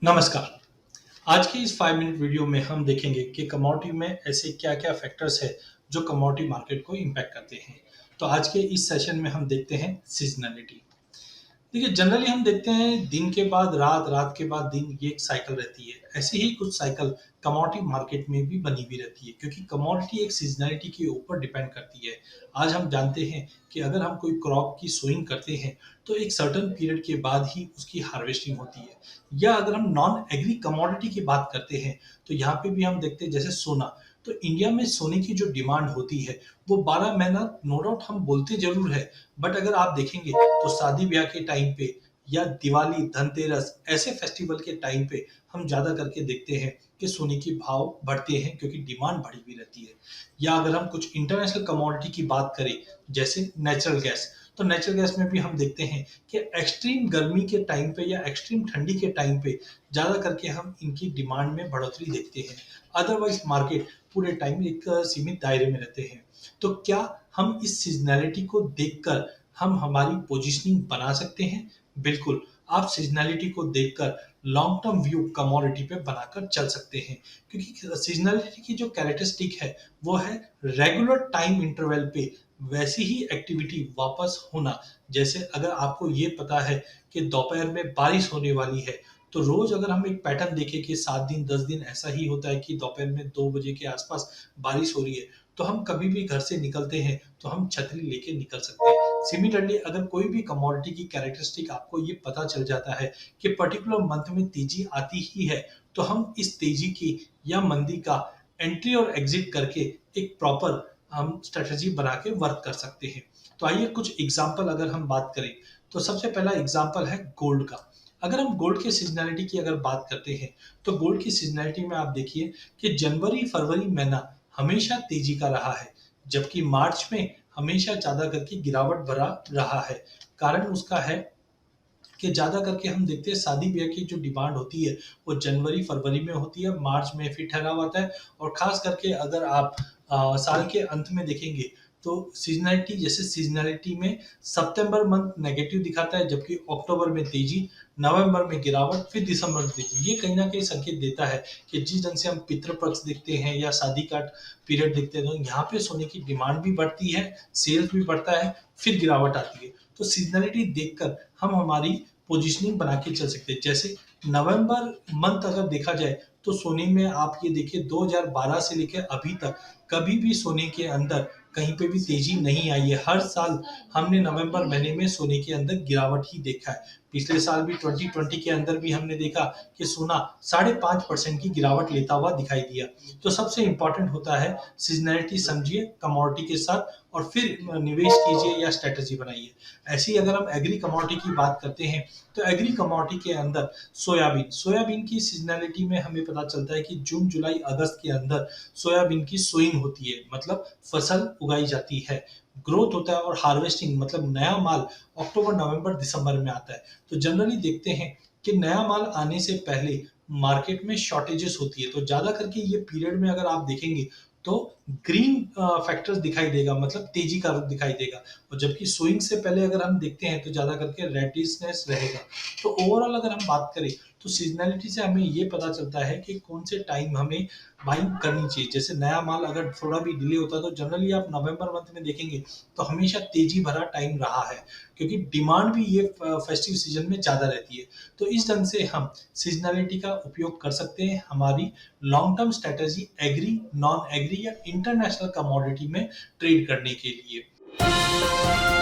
नमस्कार। आज की इस 5 मिनट वीडियो में हम देखेंगे कि कमोडिटी में ऐसे क्या-क्या फैक्टर्स हैं जो कमोडिटी मार्केट को इम्पैक्ट करते हैं। तो आज के इस सेशन में हम देखते हैं सीज़नैलिटी। देखिए जनरली हम देखते हैं दिन के बाद रात, रात के बाद दिन ये एक साइकिल रहती है। ऐसी ही कुछ साइकिल कमोडिटी मार्केट में भी बनी हुई रहती है क्योंकि कमोडिटी एक सीज़नैलिटी के ऊपर डिपेंड करती है। आज हम जानते हैं कि अगर हम कोई क्रॉप की सोइंग करते हैं तो एक सर्टेन पीरियड के बाद ही उसकी हार्वेस्टिंग होती है। या अगर हम नॉन एग्री कमोडिटी की बात करते हैं तो यहाँ पे भी हम देखते हैं जैसे सोना। तो इंडिया में सोने की जो डिमांड होती है वो 12 महीना नो डाउट हम बोलते ज़रूर है, बट अगर आप देखेंगे तो शादी-ब्याह के टाइम पे या दिवाली, धनतेरस ऐसे फेस्टिवल के टाइम पे हम ज़्यादा करके देखते हैं कि सोने के भाव बढ़ते हैं क्योंकि डिमांड बढ़ी हुई रहती है। या अगर हम कुछ इंटरनेशनल कमोडिटी की बात करें, जैसे नेचुरल गैस, तो नेचुरल गैस में भी हम देखते हैं कि एक्सट्रीम गर्मी के टाइम पे या एक्सट्रीम ठंडी के टाइम पे ज़्यादा करके हम इनकी डिमांड में बढ़ोतरी देखते हैं। अदरवाइज़ मार्केट पूरे टाइम एक सीमित दायरे में रहते हैं। तो क्या हम इस सीज़नैलिटी को देखकर हम हमारी पोजीशनिंग बना सकते हैं? बिल्कुल, आप सीज़नैलिटी को देखकर लॉन्ग टर्म व्यू कमोडिटी पे बनाकर चल सकते हैं क्योंकि सीज़नैलिटी की जो कैरेक्टरिस्टिक है, वो है रेगुलर टाइम इंटरवल पे वैसी ही एक्टिविटी वापस होना। जैसे अगर आपको ये पता है कि दोपहर में बारिश होने वाली है, तो रोज़ अगर हम एक पैटर्न देखें कि 7 दिन, 10 दिन ऐसा ही होता है कि दोपहर में 2 बजे के आस-पास बारिश हो रही है, तो हम कभी भी घर से निकलते हैं, तो हम छतरी लेके निकल सकते हैं। सिमिलरली अगर कोई भी कमोडिटी की कैरेक्टरिस्टिक आपको ये पता चल जाता है कि पर्टिकुलर मंथ में तेज़ी आती ही है, तो हम इस तेज़ी की या मंदी का एंट्री और एग्ज़िट करके एक प्रॉपर हम स्ट्रैटेजी बना के वर्क कर सकते हैं। तो आइए कुछ एग्ज़ाम्पल अगर हम बात करें, तो सबसे पहला एग्ज़ाम्पल है गोल्ड का। अगर हम गोल्ड की सीज़नैलिटी की अगर बात करते हैं, तो गोल्ड की सीज़नैलिटी में आप देखिए कि जनवरी-फरवरी महीना हमेशा तेज़ी का रहा है, जबकि मार्च में हमेशा ज़्यादा करके गिरावट भरा रहा है। कारण उसका है कि ज़्यादा करके हम देखते हैं शादी-ब्याह की जो डिमांड होती है, वो जनवरी-फरवरी में होती है, मार्च में फिर ठहराव आता है और ख़ास करके अगर आप साल के अंत में देखेंगे, तो सीज़नैलिटी में सितंबर मंथ नेगेटिव दिखाता है, जबकि अक्टूबर में तेज़ी, नवंबर में गिरावट, फिर दिसंबर में तेज़ी। ये कहीं न कहीं संकेत देता है कि जिस ढंग से हम पितृपक्ष देखते हैं या शादी का पीरियड देखते हैं, तो यहाँ पे सोने की डिमांड भी बढ़ती है, सेल्स भी बढ़ता है, फिर गिरावट आती है। तो सीज़नैलिटी देखकर हम हमारी पोजीशनिंग बना के चल सकते हैं। जैसे नवंबर मंथ अगर देखा जाए तो सोने में आप ये देखिए 2012 से लेके अभी तक कभी भी सोने के अंदर कहीं पे भी तेज़ी नहीं आई है। हर साल हमने नवंबर महीने में सोने के अंदर गिरावट ही देखा है। पिछले साल भी 2020 के अंदर भी हमने देखा कि सोना 5.5% की गिरावट लेता हुआ दिखाई दिया। तो सबसे इम्पोर्टेंट होता है सीज़नैलिटी समझिए कमोडिटी के साथ और फिर निवेश कीजिए या स्ट्रैटेजी बनाइए। ऐसे ही अगर हम एग्री कमोडिटी की बात करते हैं, तो एग्री कमोडिटी के अंदर सोयाबीन की सीज़नैलिटी में हमें पता चलता है कि जून, जुलाई, अगस्त के अंदर सोयाबीन की सोइंग होती है, मतलब फसल उगाई जाती है। ग्रोथ होता है और हार्वेस्टिंग मतलब नया माल अक्टूबर, नवंबर, दिसंबर में आता है। तो जनरली देखते हैं कि नया माल आने से पहले मार्केट में शॉर्टेजेस होती है, तो ज़्यादा करके ये पीरियड में अगर आप देखेंगे तो ग्रीन फैक्टर्स दिखाई देगा, मतलब तेज़ी का रुख दिखाई देगा और जबकि सोइंग से पहले अगर हम देखते हैं तो ज़्यादा करके रेडिशनेस रहेगा। तो ओवरऑल अगर हम बात करें तो सीज़नैलिटी से हमें ये पता चलता है कि कौन से टाइम हमें बाइंग करनी चाहिए। जैसे नया माल अगर थोड़ा भी डिले होता है तो जनरली आप नवंबर मंथ में देखेंगे तो हमेशा तेज़ी भरा टाइम रहा है क्योंकि डिमांड भी ये फेस्टिव सीज़न में ज़्यादा रहती है। तो इस ढंग से हम सीज़नैलिटी का उपयोग कर सकते हैं हमारी long term strategy agri, non agri या इंटरनेशनल कमोडिटी में ट्रेड करने के लिए।